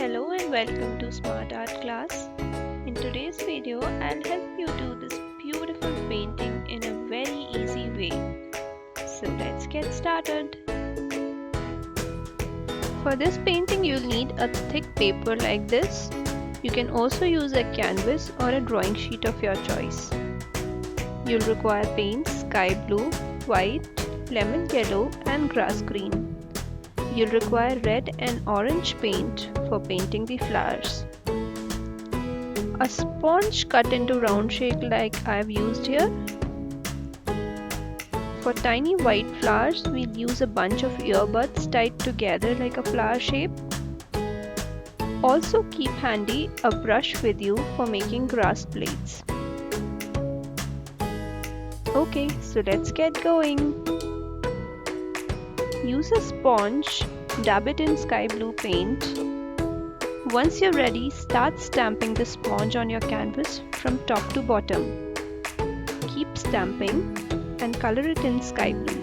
Hello and welcome to Smart Art Class. In today's video, I'll help you do this beautiful painting in a very easy way. So let's get started. For this painting, you'll need a thick paper like this. You can also use a canvas or a drawing sheet of your choice. You'll require paints sky blue, white, lemon yellow and grass green. You'll require red and orange paint for painting the flowers. A sponge cut into round shape like I've used here. For tiny white flowers, we'll use a bunch of earbuds tied together like a flower shape. Also keep handy a brush with you for making grass blades. Okay, so let's get going. Use a sponge, dab it in sky blue paint. Once you're ready, start stamping the sponge on your canvas from top to bottom. Keep stamping and color it in sky blue.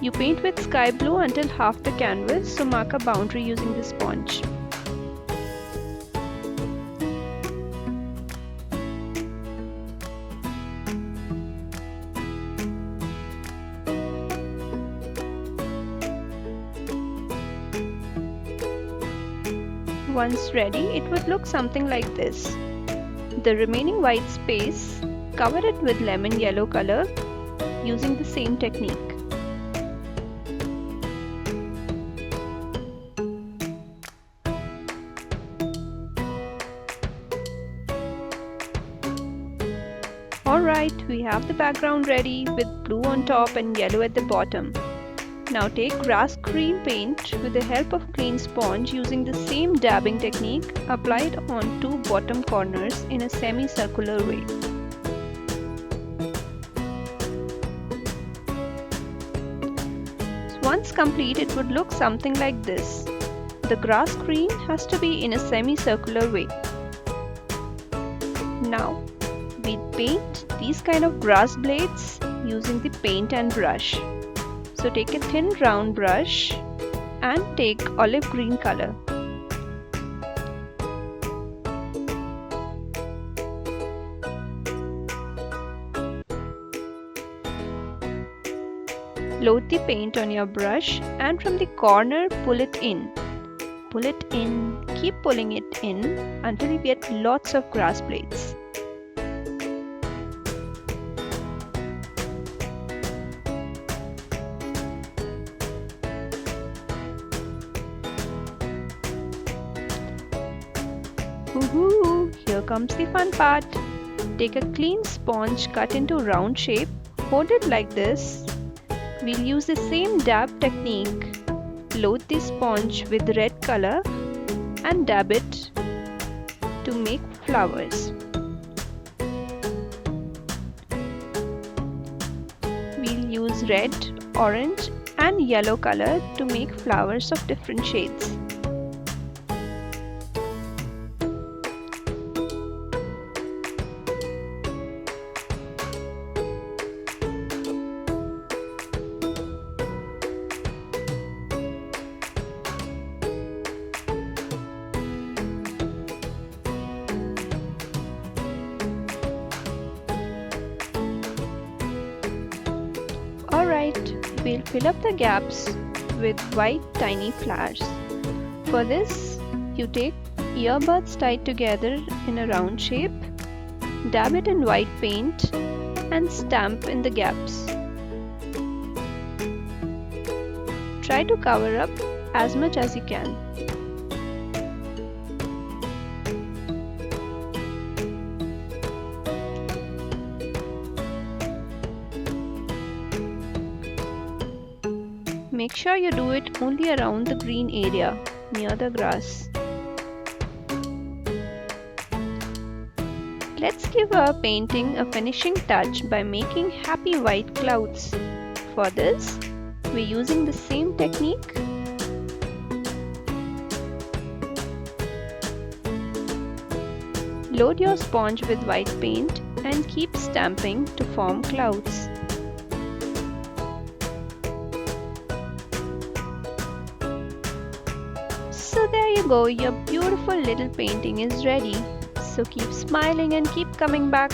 You paint with sky blue until half the canvas, so mark a boundary using the sponge. Once ready, it would look something like this. The remaining white space, cover it with lemon yellow color using the same technique. Alright, we have the background ready with blue on top and yellow at the bottom. Now take grass green paint with the help of clean sponge using the same dabbing technique. Apply it on two bottom corners in a semicircular way. Once complete, it would look something like this. The grass green has to be in a semicircular way. Now, we paint these kind of grass blades using the paint and brush. So take a thin round brush and take olive green color. Load the paint on your brush and from the corner pull it in. Pull it in, keep pulling it in until you get lots of grass blades. Woohoo! Here comes the fun part. Take a clean sponge cut into round shape, hold it like this. We'll use the same dab technique. Load the sponge with red color and dab it to make flowers. We'll use red, orange and yellow color to make flowers of different shades. Alright, we'll fill up the gaps with white tiny flowers. For this, you take earbuds tied together in a round shape, dab it in white paint and stamp in the gaps. Try to cover up as much as you can. Make sure you do it only around the green area, near the grass. Let's give our painting a finishing touch by making happy white clouds. For this, we're using the same technique. Load your sponge with white paint and keep stamping to form clouds. So there you go, your beautiful little painting is ready. So keep smiling and keep coming back.